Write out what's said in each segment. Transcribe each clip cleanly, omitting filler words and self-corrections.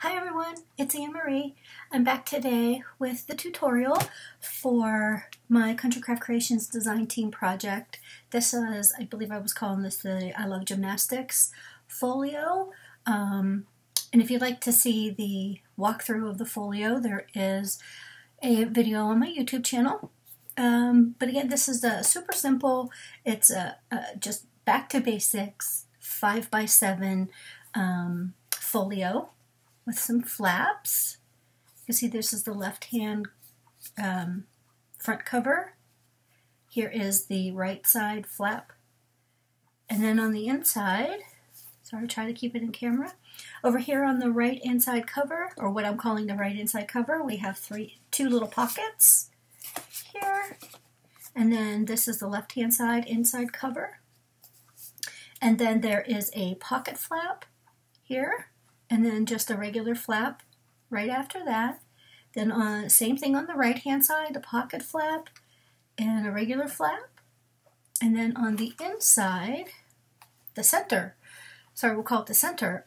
Hi everyone, it's Anne-Marie. I'm back today with the tutorial for my Country Craft Creations design team project. This is, I believe I was calling this the I Love Gymnastics Folio. And if you'd like to see the walkthrough of the folio, there is a video on my YouTube channel. But again, this is super simple. It's just back to basics, 5x7 folio with some flaps. You can see this is the left-hand front cover. Here is the right side flap. And then on the inside, sorry, try to keep it in camera. Over here on the right inside cover, or what I'm calling the right inside cover, we have two little pockets here. And then this is the left-hand side inside cover. And then there is a pocket flap here. And then just a regular flap right after that. Then same thing on the right hand side, the pocket flap and a regular flap. And then on the inside, the center, sorry, we'll call it the center,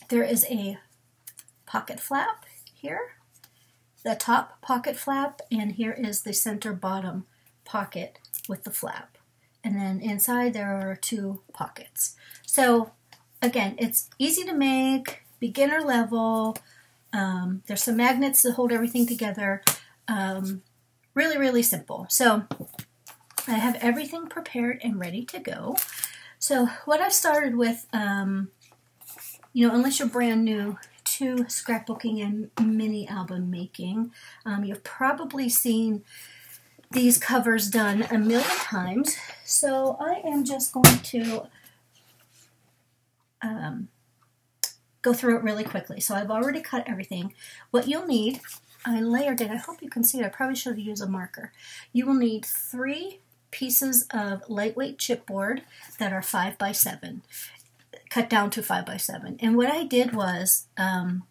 there is a pocket flap here, the top pocket flap, and here is the center bottom pocket with the flap. And then inside there are two pockets. So again, it's easy to make, beginner level. There's some magnets that hold everything together. Really, really simple. So I have everything prepared and ready to go. So what I've started with, unless you're brand new to scrapbooking and mini album making, you've probably seen these covers done a million times. So I am just going to go through it really quickly. So I've already cut everything. What you'll need, I layered it. I hope you can see it. I probably should have used a marker. You will need 3 pieces of lightweight chipboard that are 5x7, cut down to 5x7. And what I did was, I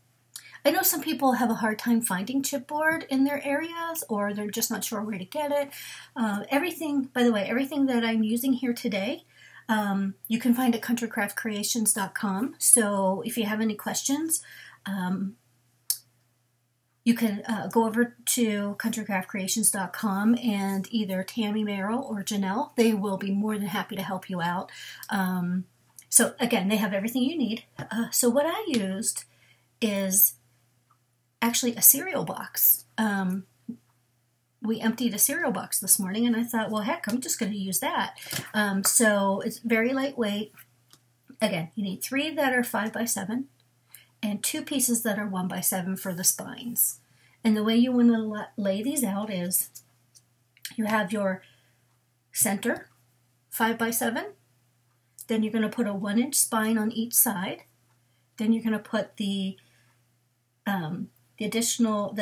know some people have a hard time finding chipboard in their areas, or they're just not sure where to get it. Everything, by the way, everything that I'm using here today, you can find at countrycraftcreations.com. So if you have any questions, you can go over to countrycraftcreations.com and either Tammy Merrill or Janelle, they will be more than happy to help you out. So again, they have everything you need. So what I used is actually a cereal box. We emptied a cereal box this morning, and I thought, well, heck, I'm just going to use that. So it's very lightweight. Again, you need 3 that are 5x7 and 2 pieces that are 1x7 for the spines. And the way you want to lay these out is you have your center 5x7. Then you're going to put a 1-inch spine on each side. Then you're going to put the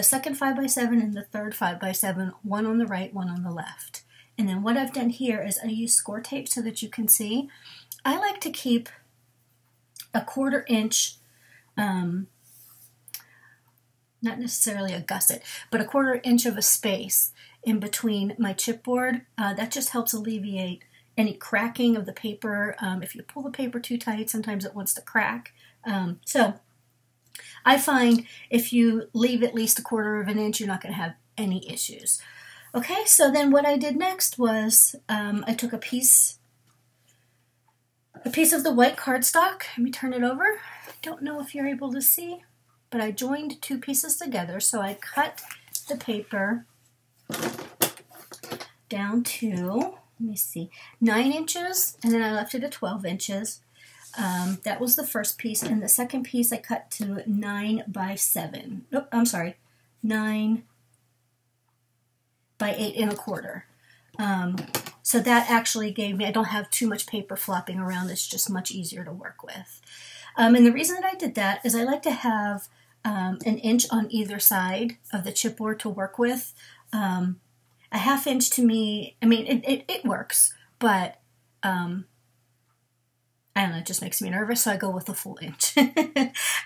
second 5x7 and the third 5x7, one on the right, one on the left. And then what I've done here is I use Scor tape so that you can see. I like to keep a 1/4 inch, not necessarily a gusset, but a 1/4 inch of a space in between my chipboard. That just helps alleviate any cracking of the paper. If you pull the paper too tight, sometimes it wants to crack. So I find if you leave at least a 1/4 inch, you're not going to have any issues. Okay, so then what I did next was I took a piece of the white cardstock. Let me turn it over. I don't know if you're able to see, but I joined 2 pieces together. So I cut the paper down to, let me see, 9 inches, and then I left it at 12 inches. That was the first piece, and the second piece I cut to 9x7. Nope, I'm sorry, 9 by 8 1/4. So that actually gave me, I don't have too much paper flopping around, it's just much easier to work with. And the reason that I did that is I like to have an inch on either side of the chipboard to work with. A 1/2 inch to me, I mean, it works, but I don't know, it just makes me nervous, so I go with a full inch.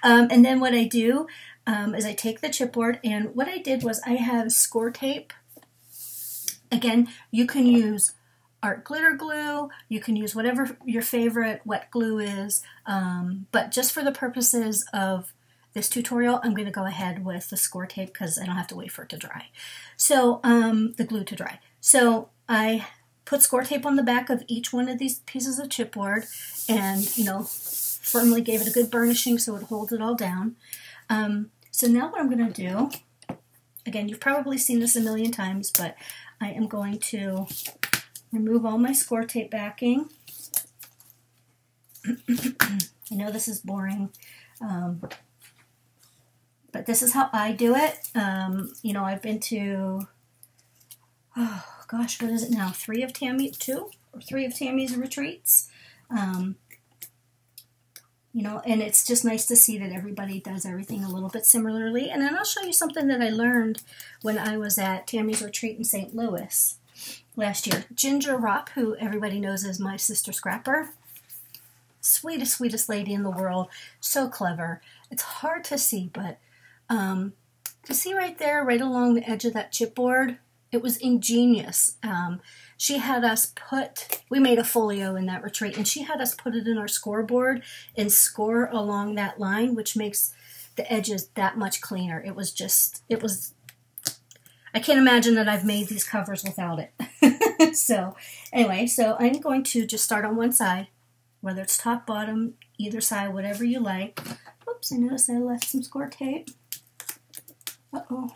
And then what I do is I take the chipboard, and what I did was I have Scor tape. Again, you can use art glitter glue. You can use whatever your favorite wet glue is, but just for the purposes of this tutorial, I'm going to go ahead with the Scor tape because I don't have to wait for it to dry. So the glue to dry. So I put Scor tape on the back of each one of these pieces of chipboard and, you know, firmly gave it a good burnishing so it holds it all down. So now what I'm going to do, again, you've probably seen this a million times, but I am going to remove all my Scor tape backing. I know this is boring, but this is how I do it. You know, I've been to, oh gosh, what is it now? 3 of Tammy's retreats. You know, and it's just nice to see that everybody does everything a little bit similarly. And then I'll show you something that I learned when I was at Tammy's retreat in St. Louis last year. Ginger Ropp, who everybody knows as my sister Scrapper, sweetest, sweetest lady in the world, so clever. It's hard to see, but to see right there, right along the edge of that chipboard, it was ingenious. She had us we made a folio in that retreat, and she had us put it in our scoreboard and score along that line, which makes the edges that much cleaner. I can't imagine that I've made these covers without it. So anyway, so I'm going to just start on one side, whether it's top, bottom, either side, whatever you like. Oops, I noticed I left some Scor tape. Uh-oh.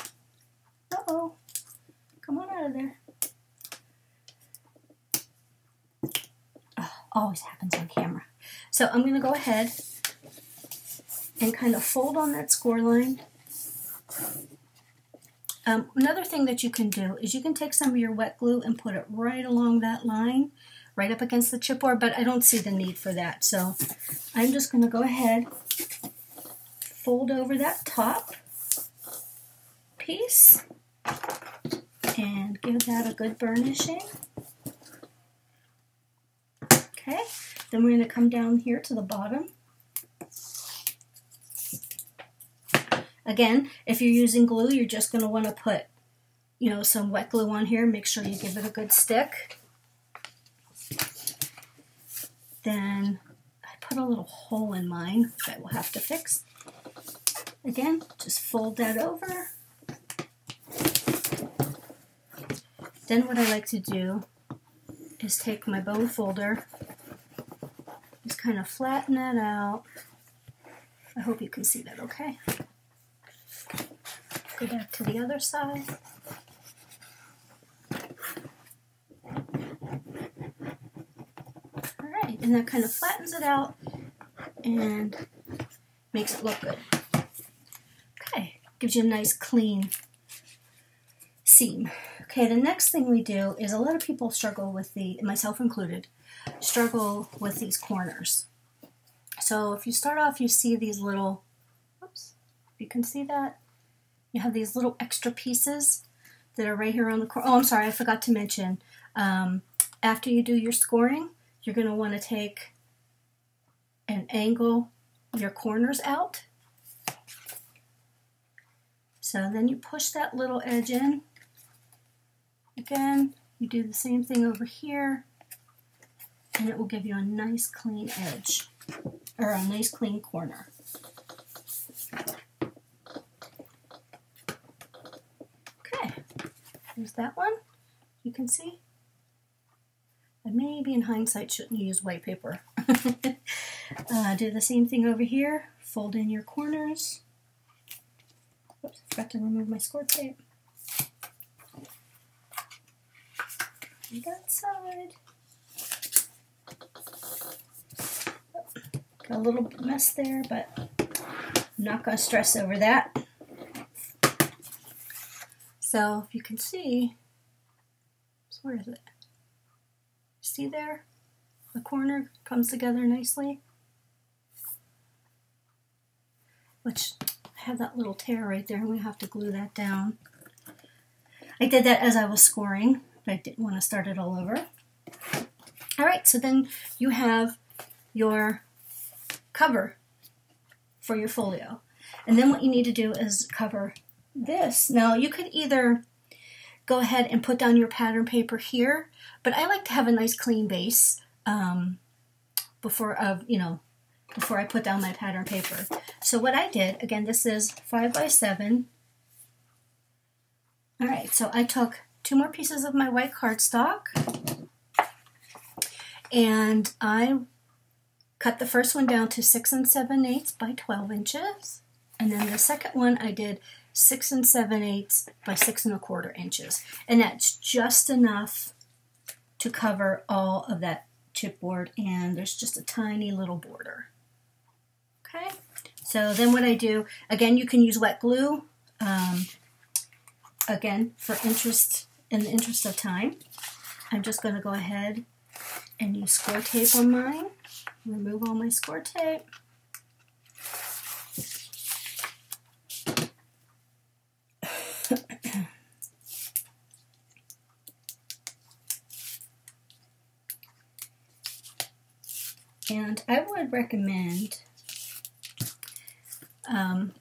Uh-oh. Come on out of there. Oh, always happens on camera. So I'm going to go ahead and kind of fold on that Scor line. Another thing that you can do is you can take some of your wet glue and put it right along that line, right up against the chipboard, but I don't see the need for that. So I'm just going to go ahead, fold over that top piece, and give that a good burnishing. Okay, then we're going to come down here to the bottom. Again, if you're using glue, you're just going to want to put, you know, some wet glue on here. Make sure you give it a good stick. Then I put a little hole in mine, which I will have to fix. Again, just fold that over. Then what I like to do is take my bone folder, just kind of flatten that out. I hope you can see that okay. Go back to the other side. Alright, and that kind of flattens it out and makes it look good. Okay, gives you a nice clean seam. Okay, the next thing we do is a lot of people struggle with myself included, struggle with these corners. So if you start off, you see these little, oops, if you can see that, you have these little extra pieces that are right here on the corner. Oh, I'm sorry, I forgot to mention, after you do your scoring, you're going to want to take and angle your corners out. So then you push that little edge in. Again, you do the same thing over here, and it will give you a nice clean edge, or a nice clean corner. Okay, there's that one. You can see. And maybe in hindsight shouldn't use white paper. Do the same thing over here. Fold in your corners. Oops, I forgot to remove my Scor tape. That side. Got a little mess there, but I'm not going to stress over that. So if you can see, so where is it? See there? The corner comes together nicely. Which, I have that little tear right there, and we have to glue that down. I did that as I was scoring, but I didn't want to start it all over. Alright, so then you have your cover for your folio. And then what you need to do is cover this. Now you could either go ahead and put down your pattern paper here. But I like to have a nice clean base before I put down my pattern paper. So what I did, again, this is 5 by 7. All right, so I took 2 more pieces of my white cardstock, and I cut the first one down to 6 7/8 by 12 inches, and then the second one I did 6 7/8 by 6 1/4 inches, and that's just enough to cover all of that chipboard, and there's just a tiny little border. Okay, so then what I do, again, you can use wet glue, again, in the interest of time. I'm just going to go ahead and use Scor tape on mine. Remove all my Scor tape. And I would recommend, I'm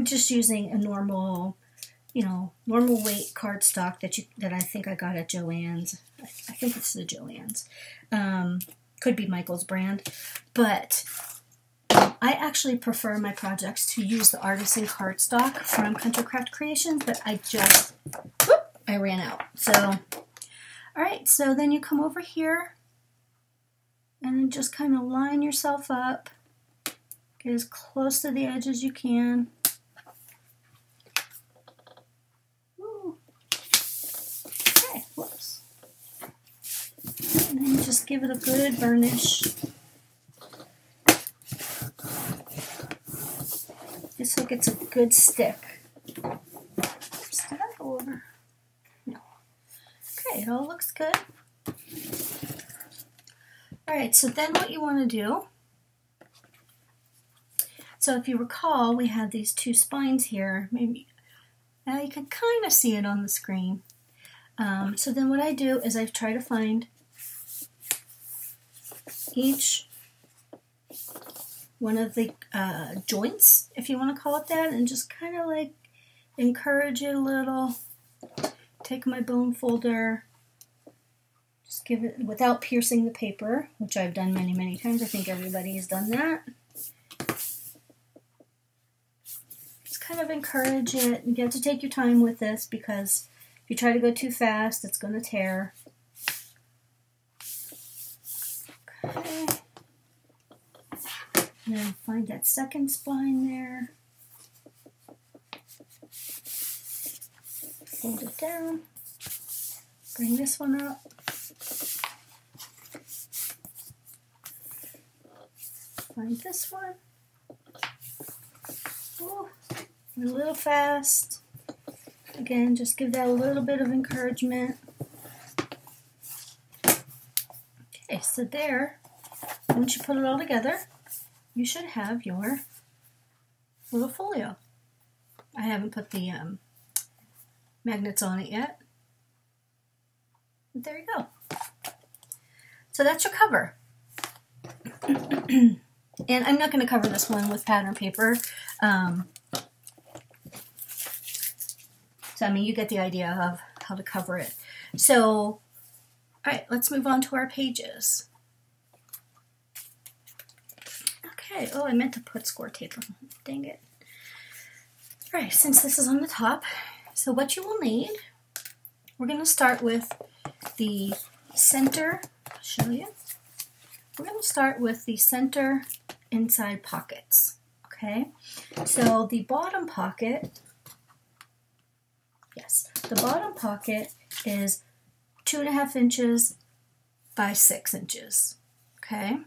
just using a normal weight cardstock that I think I got at Joann's. I think it's the Joann's. Could be Michael's brand, but I actually prefer my projects to use the artisan cardstock from Country Craft Creations, but I ran out. So, all right, so then you come over here and then just kind of line yourself up. Get as close to the edge as you can. Ooh. Okay, whoops. And then just give it a good burnish. Just so it gets a good stick. Start over. No. Okay, it all looks good. Alright, so then what you want to do, so if you recall, we had these 2 spines here. Maybe now you can kind of see it on the screen. So then what I do is I try to find each one of the joints, if you want to call it that, and just kind of like encourage it a little. Take my bone folder, just give it, without piercing the paper, which I've done many, many times. I think everybody has done that. Just kind of encourage it. You have to take your time with this because if you try to go too fast, it's going to tear. Okay. And then find that second spine there. Fold it down. Bring this one up. Find this one. Ooh, a little fast. Again, just give that a little bit of encouragement. Okay, so there, once you put it all together, you should have your little folio. I haven't put the magnets on it yet. But there you go. So that's your cover. And I'm not going to cover this one with pattern paper. So, I mean, you get the idea of how to cover it. So, all right, let's move on to our pages. Okay, oh, I meant to put Scor tape on. Dang it. All right, since this is on the top, so what you will need, we're going to start with the center. I'll show you. We're going to start with the center inside pockets. Okay, so the bottom pocket, yes, the bottom pocket is 2.5 inches by 6 inches. Okay, you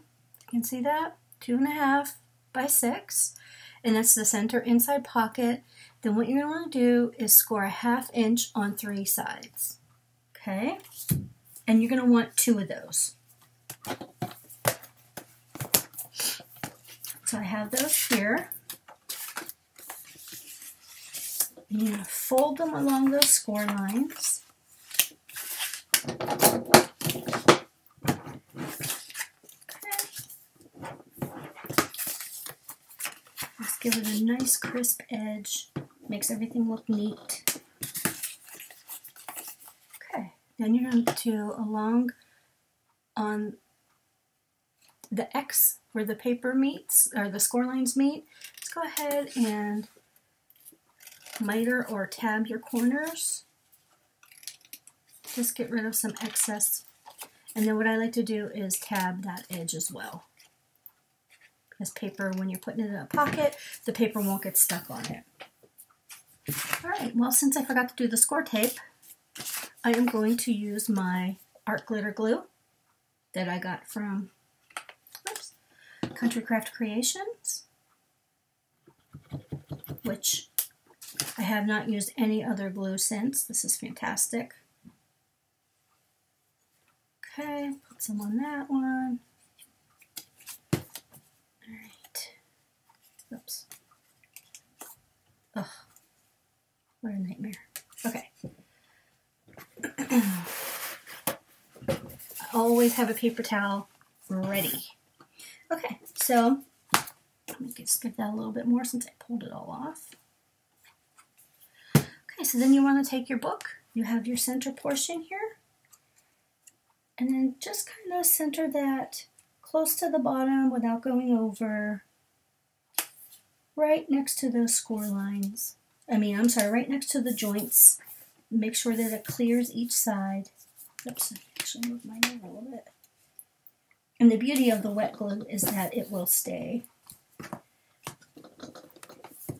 can see that? 2.5 by 6, and that's the center inside pocket. Then what you're going to want to do is score a 1/2 inch on 3 sides. Okay, and you're going to want 2 of those. So I have those here. And you're going to fold them along those score lines. Just give it a nice crisp edge. Makes everything look neat. then you're going to along on the X where the paper meets, or the score lines meet, let's go ahead and miter or tab your corners. Just get rid of some excess. And then what I like to do is tab that edge as well. Because paper, when you're putting it in a pocket, the paper won't get stuck on it. Alright, well, since I forgot to do the score tape, I am going to use my art glitter glue that I got from Country Craft Creations, which I have not used any other glue since. This is fantastic. Okay, put some on that one. Alright. Oops. Ugh. What a nightmare. Okay. I always have a paper towel ready. Okay, so let me just give that a little bit more since I pulled it all off. Okay, so then you want to take your book. You have your center portion here. And then just kind of center that close to the bottom without going over. Right next to those score lines. Right next to the joints. Make sure that it clears each side. Oops, I actually moved mine over a little bit. And the beauty of the wet glue is that it will stay.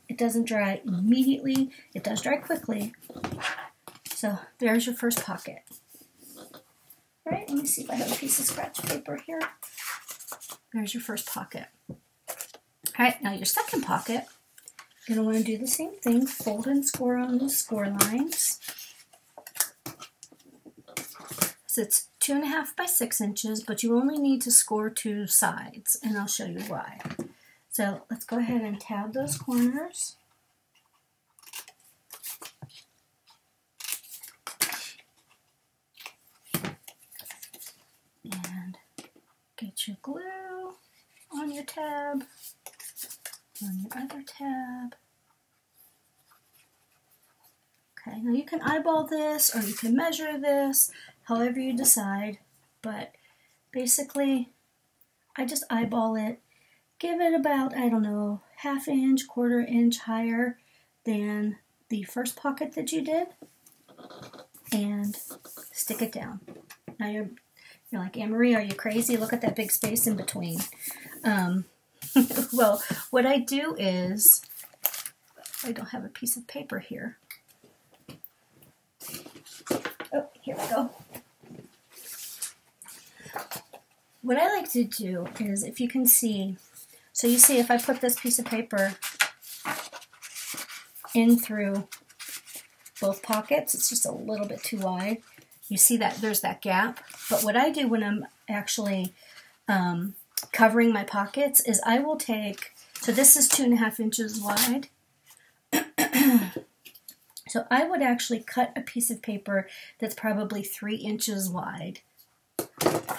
It doesn't dry immediately. It does dry quickly. So there's your first pocket. All right, let me see if I have a piece of scratch paper here. There's your first pocket. All right, now your second pocket, you're going to want to do the same thing. Fold and score on the score lines. So it's 2.5 by 6 inches, but you only need to score 2 sides, and I'll show you why. So let's go ahead and tab those corners. And get your glue on your tab, on your other tab. Okay, now you can eyeball this or you can measure this, however you decide, but basically I just eyeball it. Give it about, I don't know, 1/2 inch, 1/4 inch higher than the first pocket that you did, and stick it down. Now you're like, Anne-Marie, are you crazy? Look at that big space in between. Well, what I do is, I don't have a piece of paper here. Oh, here we go. What I like to do is, if you can see, so you see if I put this piece of paper in through both pockets, it's just a little bit too wide. You see that there's that gap. But what I do when I'm actually covering my pockets is I will take, so this is 2.5 inches wide. So I would actually cut a piece of paper that's probably 3 inches wide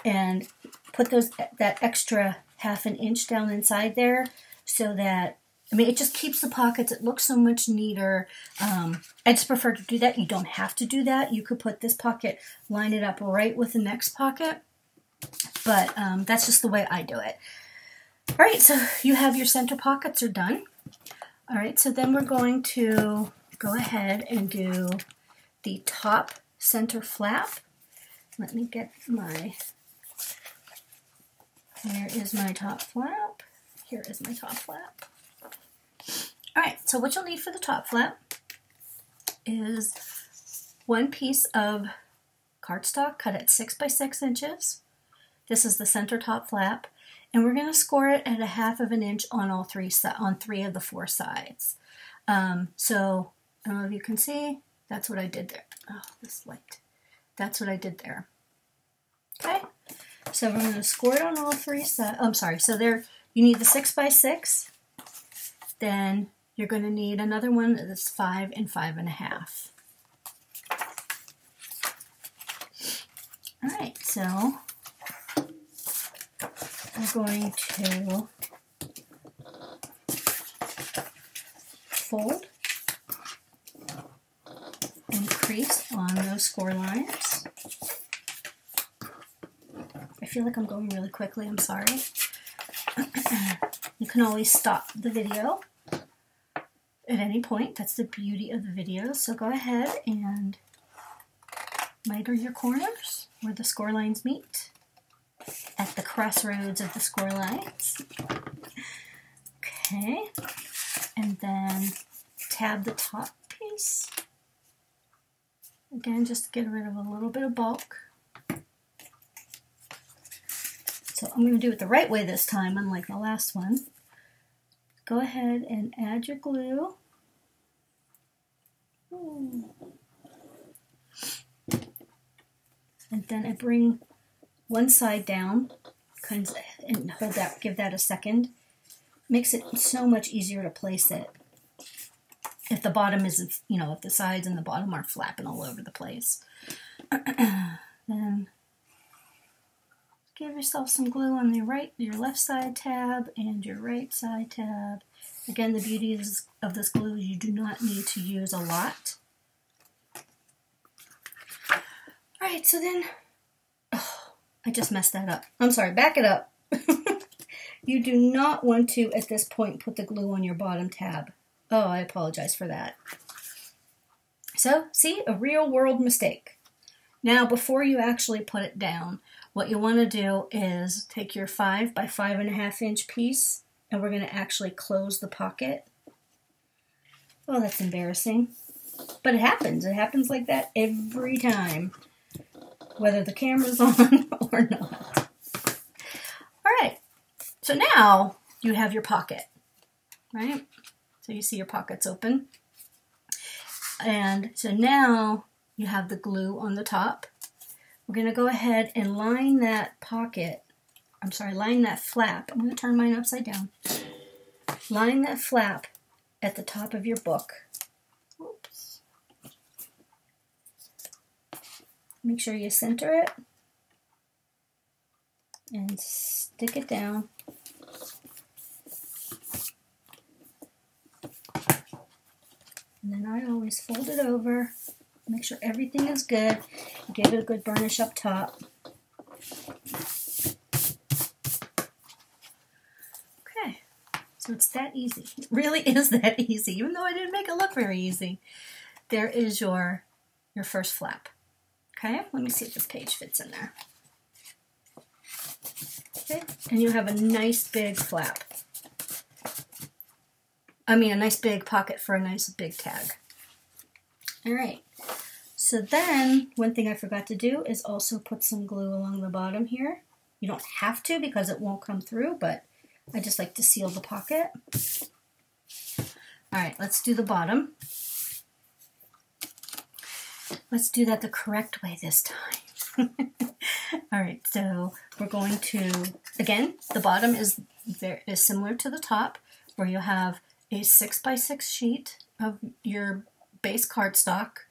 and put that extra 1/2 inch down inside there, so that, it just keeps the pockets, it looks so much neater. I just prefer to do that. You don't have to do that. You could put this pocket, line it up right with the next pocket, but that's just the way I do it. All right, so you have your center pockets are done. All right, so then we're going to go ahead and do the top center flap. Let me get here is my top flap. Here is my top flap. All right, so what you'll need for the top flap is 1 piece of cardstock cut at 6 by 6 inches. This is the center top flap, and we're going to score it at 1/2 inch on 3 of the 4 sides. So I don't know if you can see, that's what I did there. Oh, this light. That's what I did there. Okay, so we're going to score it on all 3 sides. Oh, I'm sorry. So there, you need the 6 by 6. Then you're going to need another one that's 5 and 5.5. All right, so I'm going to fold and crease on those score lines. feel like I'm going really quickly, I'm sorry. You can always stop the video at any point. That's the beauty of the video. So go ahead and miter your corners where the score lines meet, at the crossroads of the score lines. Okay, and then tab the top piece. Again, just to get rid of a little bit of bulk. So I'm going to do it the right way this time, unlike the last one. Go ahead and add your glue. And then I bring one side down and hold that, give that a second. Makes it so much easier to place it. If the bottom isn't, you know, if the sides and the bottom are flapping all over the place. Then give yourself some glue on your left side tab and your right side tab. Again, the beauty of this glue is you do not need to use a lot. Alright, so then, oh, I just messed that up. I'm sorry, back it up. You do not want to, at this point, put the glue on your bottom tab. Oh, I apologize for that. So, see, a real world mistake. Now, before you actually put it down, what you want to do is take your 5 by 5.5 inch piece, and we're going to actually close the pocket. Oh, that's embarrassing. But it happens. It happens like that every time, whether the camera's on or not. All right. So now you have your pocket, right? So you see your pocket's open. And so now you have the glue on the top. We're going to go ahead and line that pocket, line that flap. I'm going to turn mine upside down. Line that flap at the top of your book. Oops. Make sure you center it and stick it down. And then I always fold it over, make sure everything is good, give it a good burnish up top. Okay, so it's that easy. It really is that easy, even though I didn't make it look very easy. There is your first flap. Okay, let me see if this page fits in there. Okay, and you have a nice big flap. I mean, a nice big pocket for a nice big tag. All right, so then one thing I forgot to do is also put some glue along the bottom here. You don't have to because it won't come through, but I just like to seal the pocket. All right, let's do the bottom. Let's do that the correct way this time. All right, so we're going to, again, the bottom is similar to the top, where you'll have a 6 by 6 sheet of your base cardstock.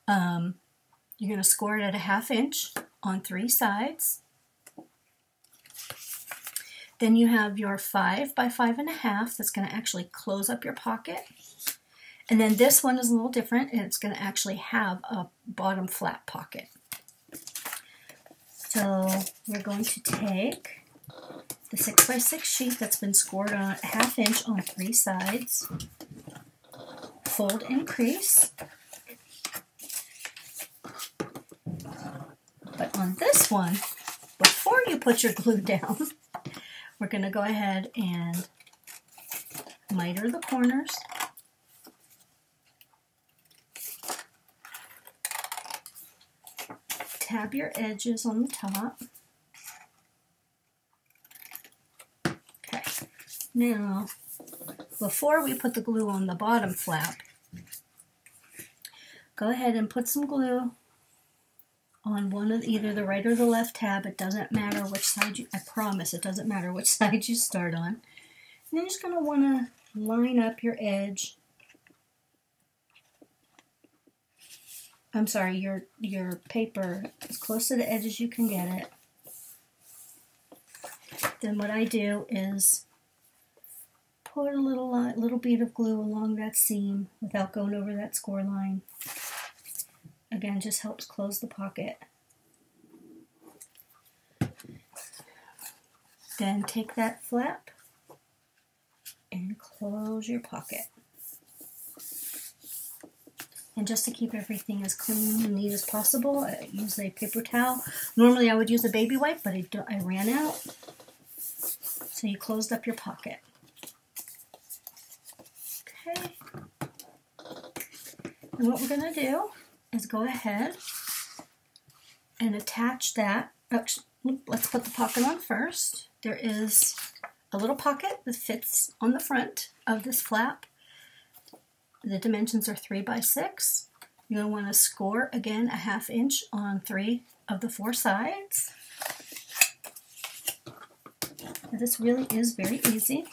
You're going to score it at a 1/2 inch on 3 sides. Then you have your 5 by 5.5 that's going to actually close up your pocket. And then this one is a little different, and it's going to actually have a bottom flap pocket. So we're going to take the 6 by 6 sheet that's been scored on a 1/2 inch on 3 sides, fold and crease. But on this one, before you put your glue down, we're going to go ahead and miter the corners. Tab your edges on the top. Okay, now before we put the glue on the bottom flap, go ahead and put some glue on one of either the right or the left tab. It doesn't matter which side I promise it doesn't matter which side you start on. And then you're just going to want to line up your edge. I'm sorry, your paper as close to the edge as you can get it. Then what I do is put a little bead of glue along that seam without going over that score line. Again, just helps close the pocket. Then take that flap and close your pocket. And just to keep everything as clean and neat as possible, I use a paper towel. Normally I would use a baby wipe, but I ran out. So you closed up your pocket. Okay. And what we're going to do is go ahead and attach that. Let's put the pocket on first. There is a little pocket that fits on the front of this flap. The dimensions are 3 by 6. You're going to want to score, again, a 1/2 inch on 3 of the 4 sides. Now, this really is very easy.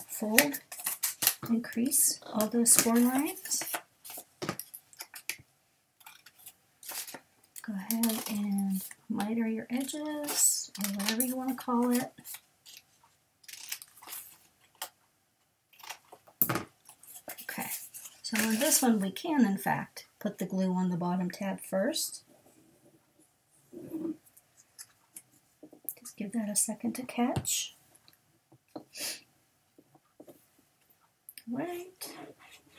Fold and crease all those score lines. Go ahead and miter your edges, or whatever you want to call it. Okay, so on this one we can, in fact, put the glue on the bottom tab first. Just give that a second to catch. Right,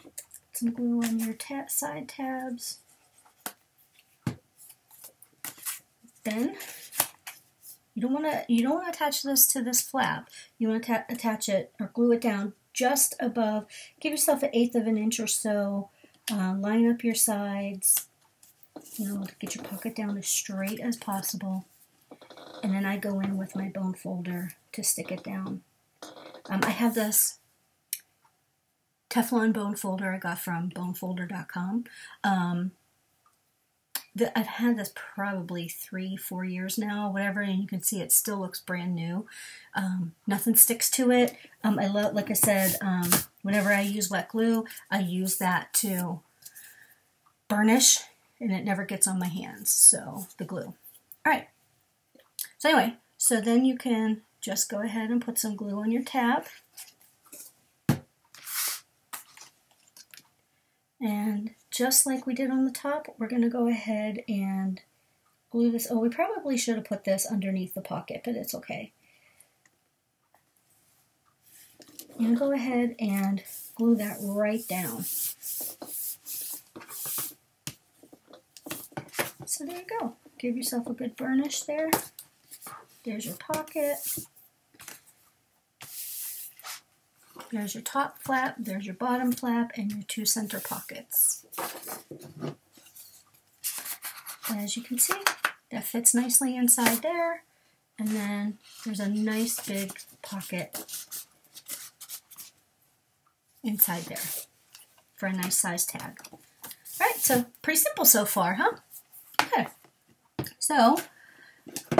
put some glue on your side tabs. Then you don't want to attach this to this flap. You want to attach it or glue it down just above. Give yourself 1/8 of an inch or so. Line up your sides. You know, to get your pocket down as straight as possible. And then I go in with my bone folder to stick it down. I have this Teflon bone folder I got from bonefolder.com. I've had this probably 3-4 years now, whatever, and you can see it still looks brand new. Nothing sticks to it. I love, like I said, whenever I use wet glue, I use that to burnish, and it never gets on my hands. So the glue. All right. So anyway, so then you can just go ahead and put some glue on your tab. And just like we did on the top, we're going to go ahead and glue this. Oh, we probably should have put this underneath the pocket, but it's okay. And go ahead and glue that right down. So there you go. Give yourself a good burnish there. There's your pocket. There's your top flap, there's your bottom flap, and your 2 center pockets. As you can see, that fits nicely inside there, and then there's a nice big pocket inside there for a nice size tag. All right, so pretty simple so far, huh? Okay, so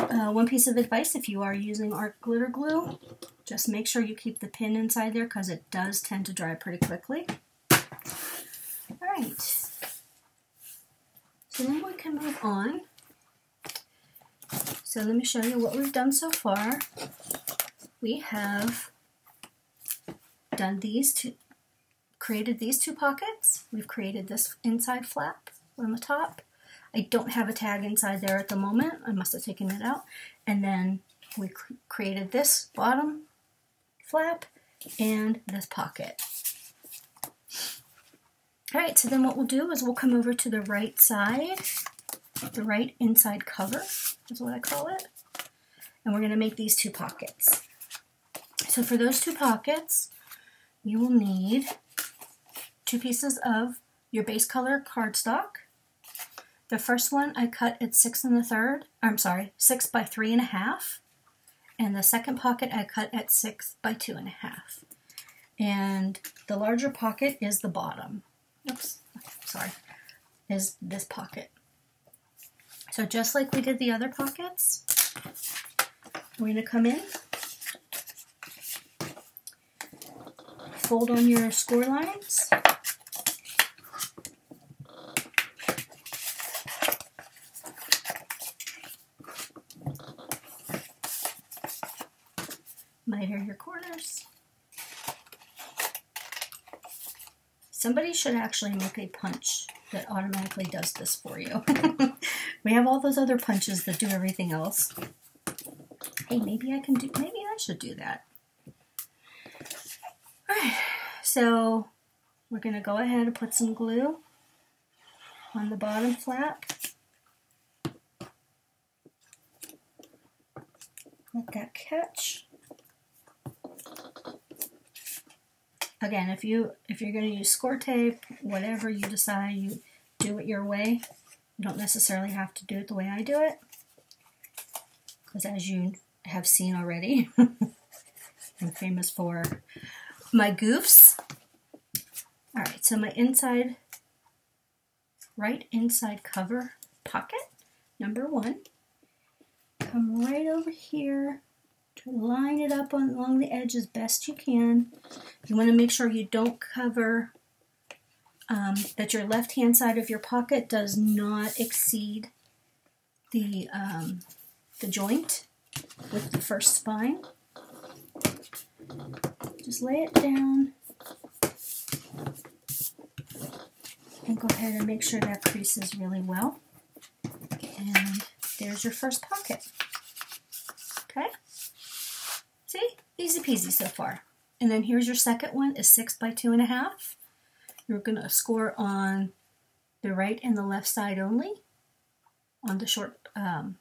one piece of advice, if you are using art glitter glue, just make sure you keep the pin inside there because it does tend to dry pretty quickly. All right, so then we can move on. So let me show you what we've done so far. We have done created these 2 pockets. We've created this inside flap on the top. I don't have a tag inside there at the moment. I must have taken it out. And then we created this bottom flap and this pocket. All right, so then what we'll do is we'll come over to the right side, the right inside cover is what I call it. And we're going to make these 2 pockets. So for those 2 pockets, you will need 2 pieces of your base color cardstock. The first one I cut at 6 3/4. I'm sorry, 6 by 3.5. And the second pocket I cut at 6 by 2.5. And the larger pocket is the bottom. Oops, sorry, is this pocket. So just like we did the other pockets, we're going to come in, fold on your score lines, miter your corners. Somebody should actually make a punch that automatically does this for you. We have all those other punches that do everything else. Hey, maybe I should do that. All right, so we're going to go ahead and put some glue on the bottom flap. Let that catch. Again, if you're going to use Scor tape, whatever you decide, you do it your way. You don't necessarily have to do it the way I do it, because as you have seen already, I'm famous for my goofs. All right, so my right inside cover pocket, number 1. Come right over here, to line it up along the edge as best you can. You want to make sure you don't cover, that your left-hand side of your pocket does not exceed the joint with the first spine. Just lay it down and go ahead and make sure that creases really well. And there's your first pocket. Okay? See? Easy peasy so far. And then here's your second one, is 6 by 2.5. You're going to score on the right and the left side only. On the short, you're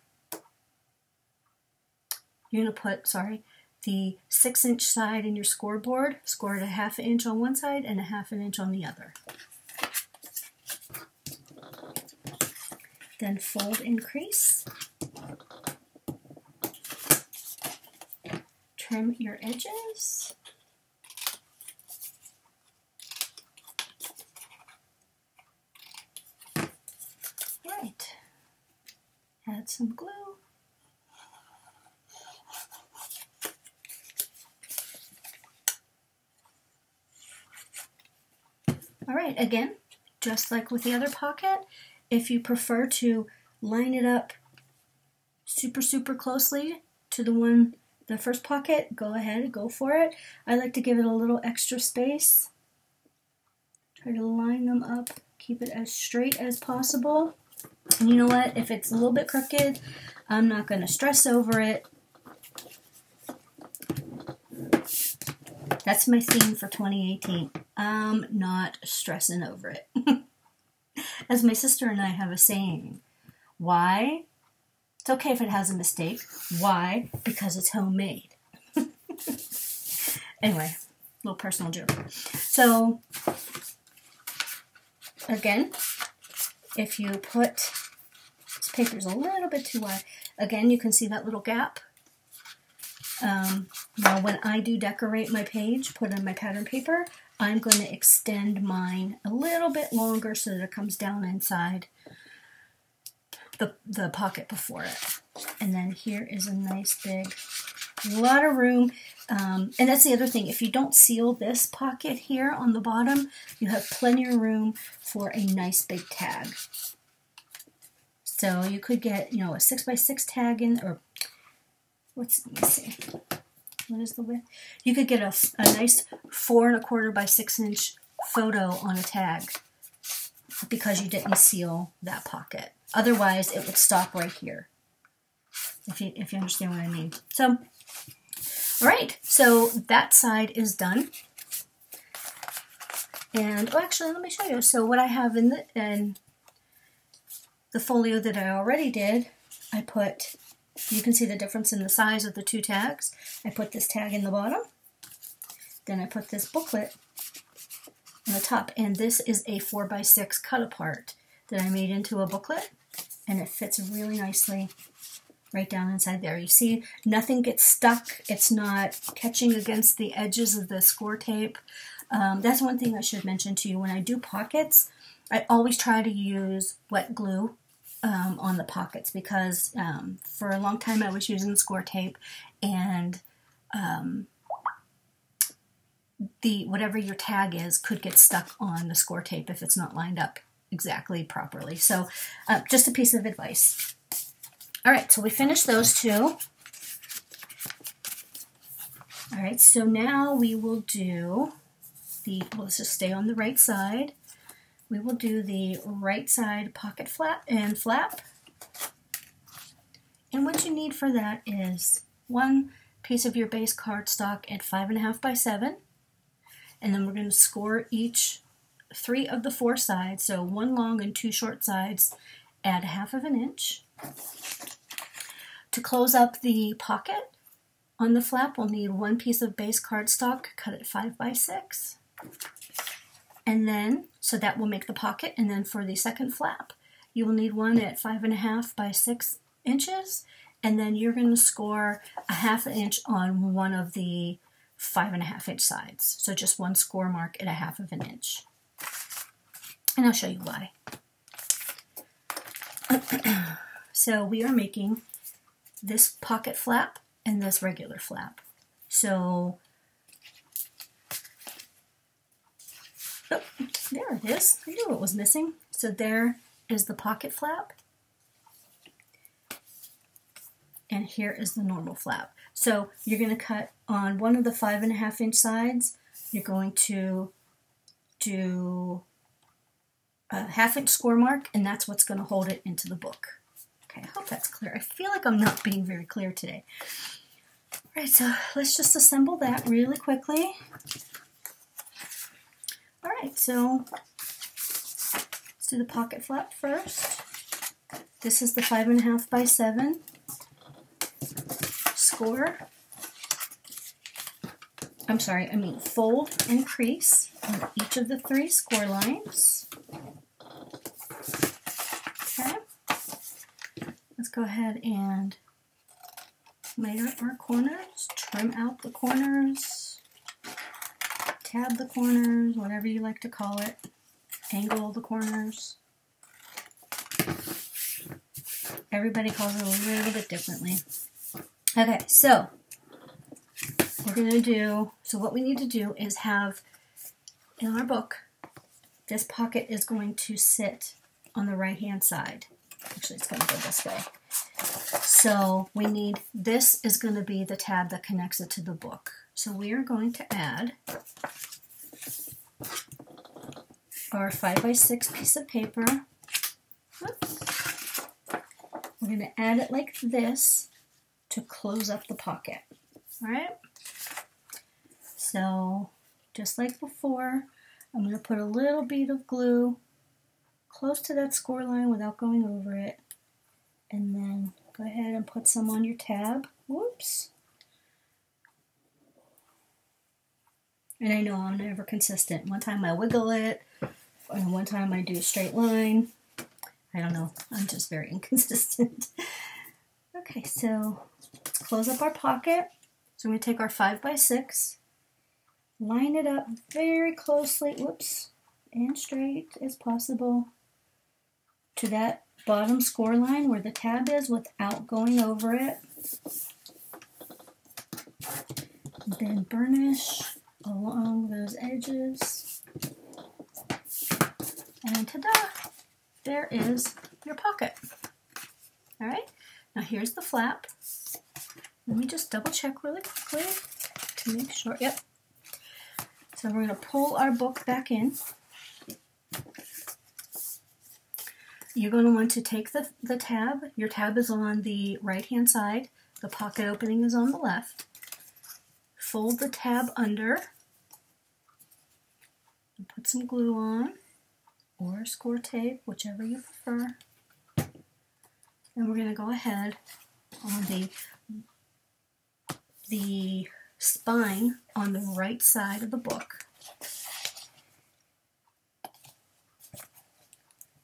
going to put, the 6-inch side in your scoreboard. Score it a 1/2 inch on one side and a 1/2 inch on the other. Then fold and crease. Trim your edges. Right. Add some glue. All right, again, just like with the other pocket, if you prefer to line it up super closely to the first pocket, go ahead, go for it. I like to give it a little extra space. Try to line them up, keep it as straight as possible. And you know what? If it's a little bit crooked, I'm not going to stress over it. That's my theme for 2018. I'm not stressing over it. As my sister and I have a saying, why? It's okay if it has a mistake. Why? Because it's homemade. Anyway, little personal joke. So, again, if you put, this paper's a little bit too wide. Again, you can see that little gap. Now, when I do decorate my page, put on my pattern paper, I'm going to extend mine a little bit longer so that it comes down inside the pocket before it. And then here is a nice big, lot of room. And that's the other thing. If you don't seal this pocket here on the bottom, you have plenty of room for a nice big tag. So you could get, a 6x6 tag in, or let me see. What is the width? You could get a nice 4 1/4 by 6-inch photo on a tag because you didn't seal that pocket. Otherwise, it would stop right here. If you understand what I mean. So, all right. So that side is done. And actually, let me show you. So what I have in the folio that I already did, I put. You can see the difference in the size of the two tags. I put this tag in the bottom. Then I put this booklet on the top. And this is a 4x6 cut apart that I made into a booklet. And it fits really nicely right down inside there. You see, nothing gets stuck. It's not catching against the edges of the Scor tape. That's one thing I should mention to you. When I do pockets, I always try to use wet glue on the pockets because for a long time I was using Scor tape, and whatever your tag is could get stuck on the Scor tape if it's not lined up exactly properly. So just a piece of advice. All right, so we finished those two. All right, so now we will do let's just stay on the right side. We will do the right side pocket flap and flap. what you need for that is one piece of your base cardstock at 5.5 by 7, and then we're going to score each 3 of the 4 sides, so 1 long and 2 short sides at 1/2 inch. To close up the pocket on the flap, we'll need 1 piece of base cardstock cut at 5 by 6. And then, so that will make the pocket, and then for the second flap, you will need one at 5.5 by 6 inches, and then you're going to score 1/2 inch on one of the 5.5 inch sides. So just one score mark at 1/2 inch. And I'll show you why. So we are making this pocket flap and this regular flap. So, oh, there it is. I knew it was missing. So there is the pocket flap. And here is the normal flap. So you're going to cut on one of the 5.5 inch sides. You're going to do a 1/2 inch score mark, and that's what's going to hold it into the book. Okay, I hope that's clear. I feel like I'm not being very clear today. All right, so let's just assemble that really quickly. All right, so let's do the pocket flap first. This is the 5.5 by 7 score. Fold and crease on each of the 3 score lines. Okay. Let's go ahead and layer our corners, trim out the corners, tab the corners, whatever you like to call it, angle the corners. Everybody calls it a little bit differently. Okay, so what we need to do is have, in our book, this pocket is going to sit on the right-hand side. Actually, it's going to go this way. So we need, this is going to be the tab that connects it to the book. So we are going to add our 5 by 6 piece of paper. Oops. We're going to add it like this to close up the pocket. All right? So just like before, I'm going to put a little bead of glue close to that score line without going over it. And then go ahead and put some on your tab. Whoops. And I know I'm never consistent. One time I wiggle it, and one time I do a straight line. I don't know. I'm just very inconsistent. Okay, so let's close up our pocket. So I'm going to take our 5 by 6, line it up very closely, whoops, and straight as possible to that bottom score line where the tab is without going over it. Then burnish along those edges. And ta-da! There is your pocket. All right, now here's the flap. Let me just double check really quickly to make sure. Yep. So we're going to pull our book back in. You're going to want to take the tab. Your tab is on the right-hand side. The pocket opening is on the left. Fold the tab under and put some glue on, or score tape, whichever you prefer. And we're going to go ahead on the spine on the right side of the book.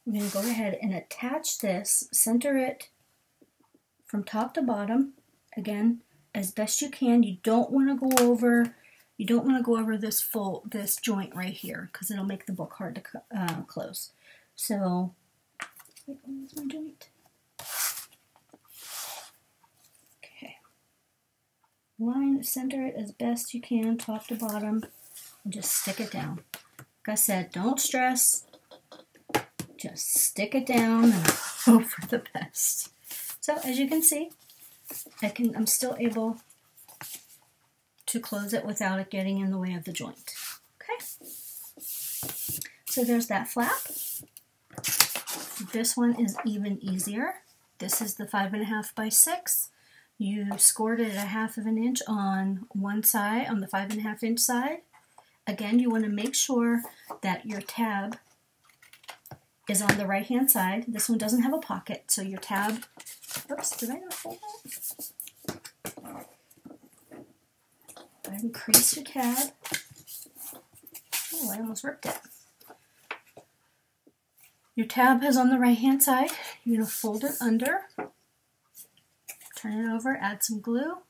I'm going to go ahead and attach this, center it from top to bottom, again, as best you can. You don't want to go over this joint right here, because it'll make the book hard to close. So, wait, where's my joint? Okay. Center it as best you can, top to bottom, and just stick it down. Like I said, don't stress. Just stick it down and hope for the best. So as you can see, I'm still able to close it without it getting in the way of the joint. Okay. So there's that flap. This one is even easier. This is the 5.5 by 6. You scored it at 1/2 inch on one side, on the 5.5 inch side. Again, you want to make sure that your tab is on the right hand side. This one doesn't have a pocket, so your tab, oops, did I not fold that? Go ahead and crease your tab. Oh, I almost ripped it. Your tab is on the right hand side. You're going to fold it under, turn it over, add some glue.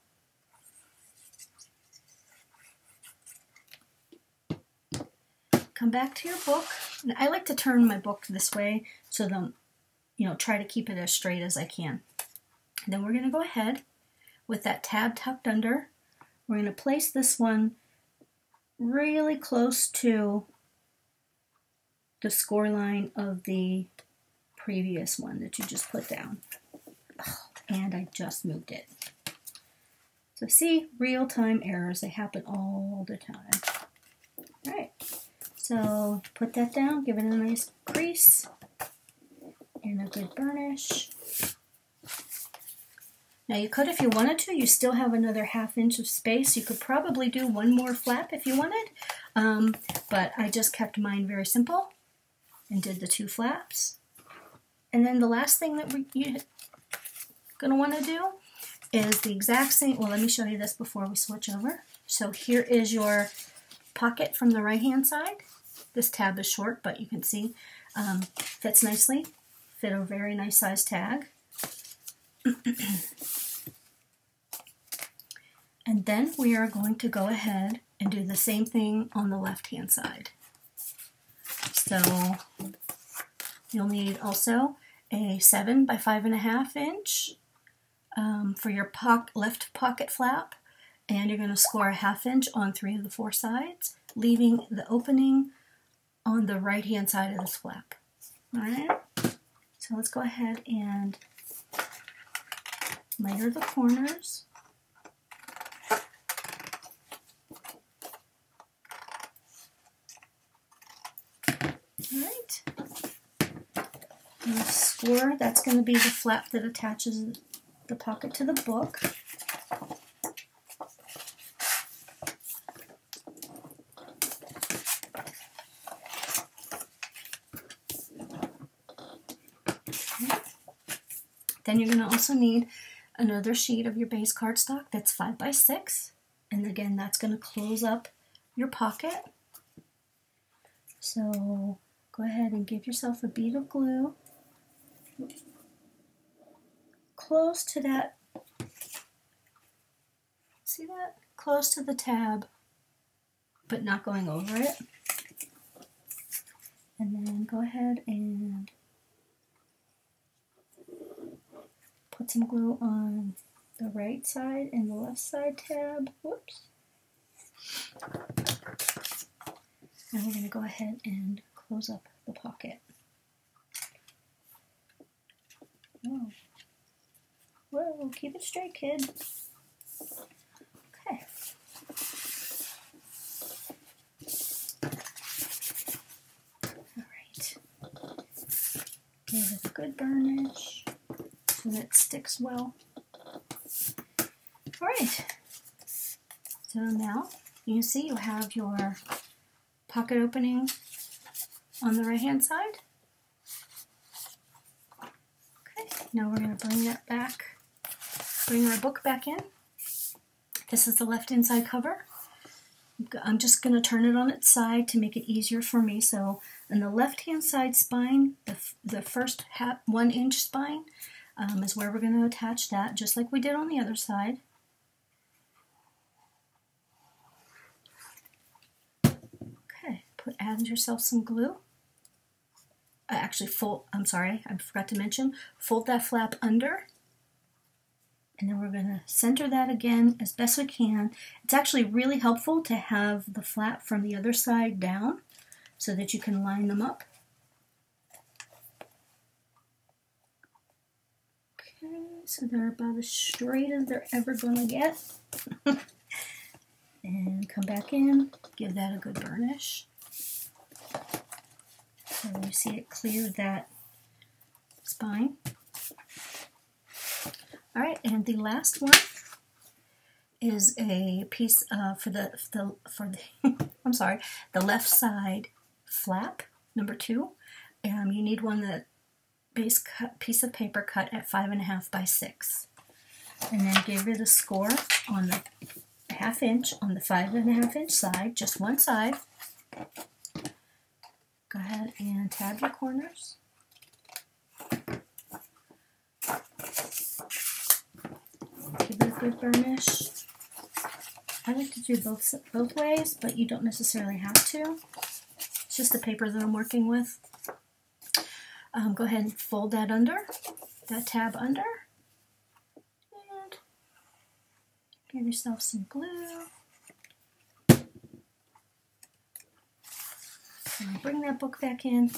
Come back to your book. And I like to turn my book this way so that, try to keep it as straight as I can. And then we're going to go ahead with that tab tucked under. We're going to place this one really close to the score line of the previous one that you just put down. Oh, and I just moved it. So see, real-time errors, they happen all the time. All right. So put that down, give it a nice crease and a good burnish. Now you could, if you wanted to, you still have another 1/2 inch of space. You could probably do one more flap if you wanted, but I just kept mine very simple and did the 2 flaps. And then the last thing that you're going to want to do is the exact same. Well, let me show you this before we switch over. So here is your pocket from the right hand side. This tab is short, but you can see fits nicely. Fit a very nice size tag. And then we are going to go ahead and do the same thing on the left hand side. So you'll need also a 7 by 5.5 inch for your left pocket flap, and you're going to score a 1/2 inch on 3 of the 4 sides, leaving the opening on the right hand side of this flap. All right, so let's go ahead and miter the corners. All right, and the Scor, that's going to be the flap that attaches the pocket to the book. Then you're going to also need another sheet of your base cardstock that's 5 by 6, and again that's going to close up your pocket. So go ahead and give yourself a bead of glue close to that, see that? Close to the tab, but not going over it. And then go ahead and put some glue on the right side and the left side tab. Whoops. Now we're going to go ahead and close up the pocket. Whoa. Whoa, keep it straight, kid. Okay. Alright. Give it a good burnish so that it sticks well. Alright. So now you can see you have your pocket opening on the right hand side. Okay, now we're going to bring that back, bring our book back in. This is the left hand side cover. I'm just going to turn it on its side to make it easier for me. So on the left hand side spine, the first 1 inch spine is where we're going to attach that, just like we did on the other side. Okay, add yourself some glue. Actually fold, I'm sorry, I forgot to mention, fold that flap under, and then we're going to center that again as best we can. It's actually really helpful to have the flap from the other side down so that you can line them up. Okay, so they're about as straight as they're ever going to get. And come back in, give that a good burnish. So you see it cleared that spine. All right, and the last one is a piece for the I'm sorry, the left side flap number 2. You need one that piece of paper cut at 5.5 by 6, and then give it a score on the 1/2 inch on the 5.5 inch side, just one side. Go ahead and tab your corners. Give it a good burnish. I like to do both ways, but you don't necessarily have to. It's just the paper that I'm working with. Go ahead and fold that tab under, and give yourself some glue. And bring that book back in,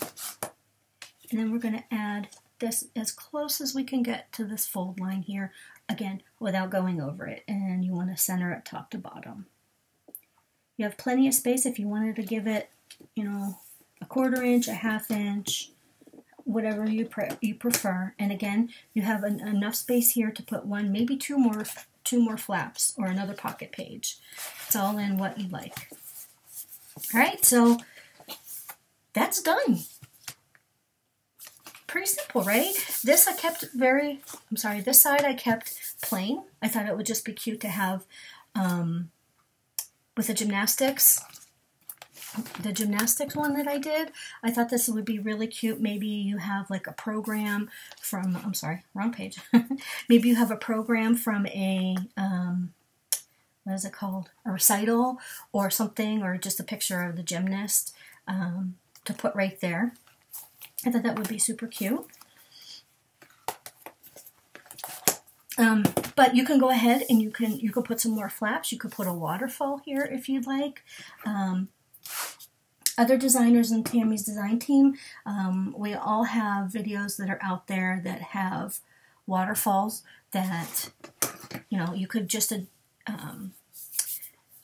and then we're going to add this as close as we can get to this fold line here, again, without going over it, and you want to center it top to bottom. You have plenty of space if you wanted to give it, you know, a 1/4 inch, a 1/2 inch, whatever you prefer. And again, you have enough space here to put one, maybe two more flaps or another pocket page. It's all in what you like. All right, so that's done. Pretty simple, right? This I kept this side I kept plain. I thought it would just be cute to have with the gymnastics one that I did. I thought this would be really cute. Maybe you have like a program from, I'm sorry, wrong page. Maybe you have a program from a, what is it called? A recital or something, or just a picture of the gymnast to put right there. I thought that would be super cute. But you can go ahead and you can put some more flaps. You could put a waterfall here if you'd like. Other designers in Tammy's design team, we all have videos that are out there that have waterfalls that, you know, you could just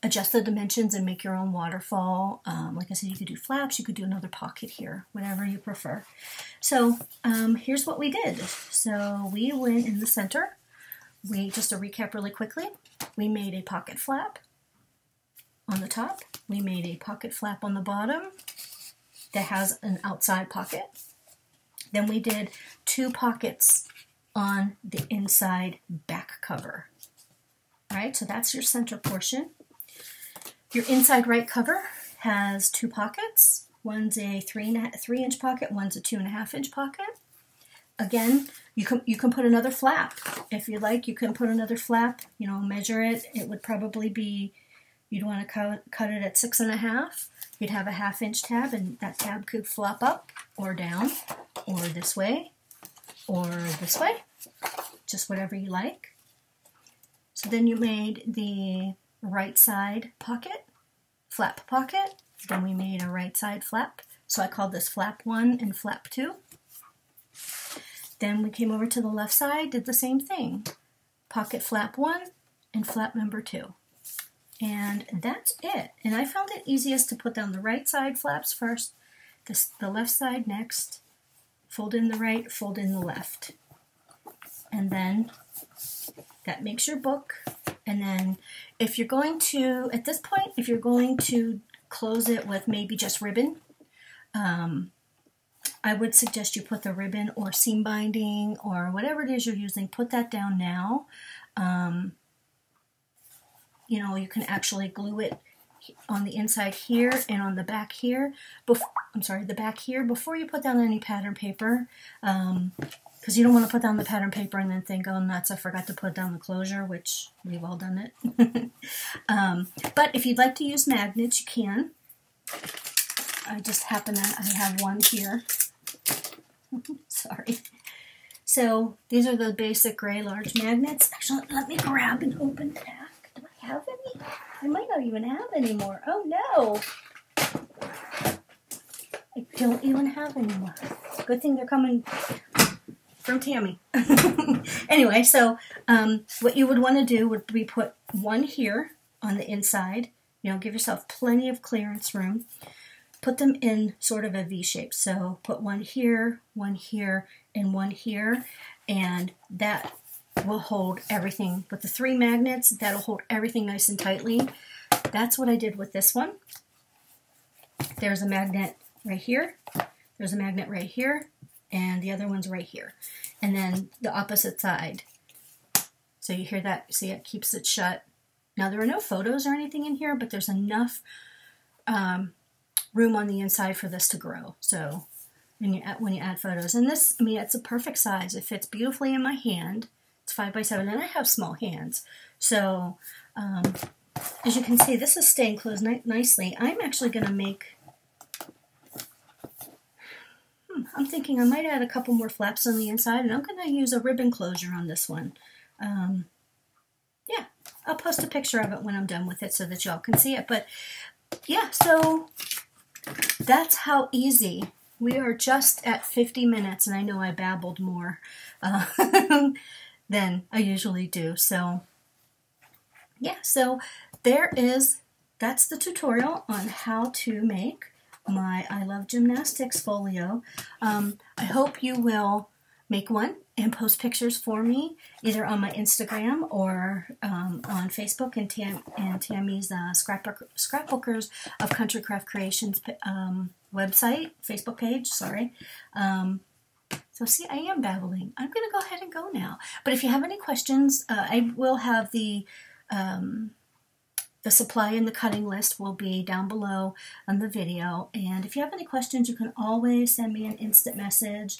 adjust the dimensions and make your own waterfall. Like I said, you could do flaps, you could do another pocket here, whatever you prefer. So here's what we did. So we went in the center. Just to recap really quickly, we made a pocket flap on the top. We made a pocket flap on the bottom that has an outside pocket. Then we did 2 pockets on the inside back cover. All right, so that's your center portion. Your inside right cover has 2 pockets. One's a 3-inch pocket, one's a 2.5 inch pocket. Again, you can put another flap. If you like, you can put another flap, you know, measure it. It would probably be, you'd want to cut it at 6.5. You'd have a 1/2 inch tab, and that tab could flop up or down, or this way, just whatever you like. So then you made the right side pocket, flap pocket. Then we made a right side flap. So I called this flap 1 and flap 2. Then we came over to the left side, did the same thing. Pocket flap 1 and flap number 2. And that's it. And I found it easiest to put down the right side flaps first, the left side next, fold in the right, fold in the left. And then that makes your book. And then if you're going to, at this point, if you're going to close it with maybe just ribbon, I would suggest you put the ribbon or seam binding or whatever it is you're using, put that down now. You know, you can actually glue it on the inside here and on the back here. The back here before you put down any pattern paper, because you don't want to put down the pattern paper and then think, oh nuts, I forgot to put down the closure, which we've all done it. But if you'd like to use magnets, you can. I just happen to I have one here. Sorry. So these are the basic gray large magnets. Actually, let me grab an open pack. Do I have any? I might not even have any more. Oh no! I don't even have any more. Good thing they're coming from Tammy. Anyway, so what you would want to do would be put one here on the inside. You know, give yourself plenty of clearance room. Put them in sort of a V shape. So put one here, and one here, and that will hold everything. With the 3 magnets, that'll hold everything nice and tightly. That's what I did with this one. There's a magnet right here. There's a magnet right here. And the other one's right here. And then the opposite side. So you hear that? See, it keeps it shut. Now, there are no photos or anything in here, but there's enough room on the inside for this to grow. So when you add photos. And this, I mean, it's a perfect size. It fits beautifully in my hand. It's 5 by 7, and I have small hands. So as you can see, this is staying closed nicely. I'm actually going to make, I'm thinking I might add a couple more flaps on the inside, and I'm going to use a ribbon closure on this one. Yeah, I'll post a picture of it when I'm done with it so that y'all can see it. But yeah, so that's how easy. We are just at 50 minutes, and I know I babbled more than I usually do. So yeah, so that's the tutorial on how to make my I Love Gymnastics folio. I hope you will make one and post pictures for me, either on my Instagram or on Facebook and Tammy's Scrapbookers of Country Craft Creations website, Facebook page, sorry. So see, I am babbling. I'm going to go ahead and go now. But if you have any questions, I will have the supply and the cutting list will be down below on the video. And if you have any questions, you can always send me an instant message.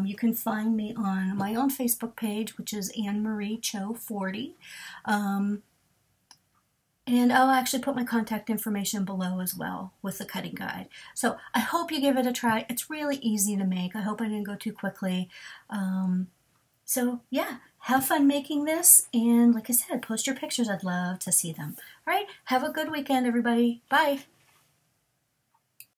You can find me on my own Facebook page, which is Anne Marie Cho 40. And I'll actually put my contact information below as well with the cutting guide. So I hope you give it a try. It's really easy to make. I hope I didn't go too quickly. So yeah, have fun making this. And like I said, post your pictures. I'd love to see them. All right, have a good weekend, everybody. Bye.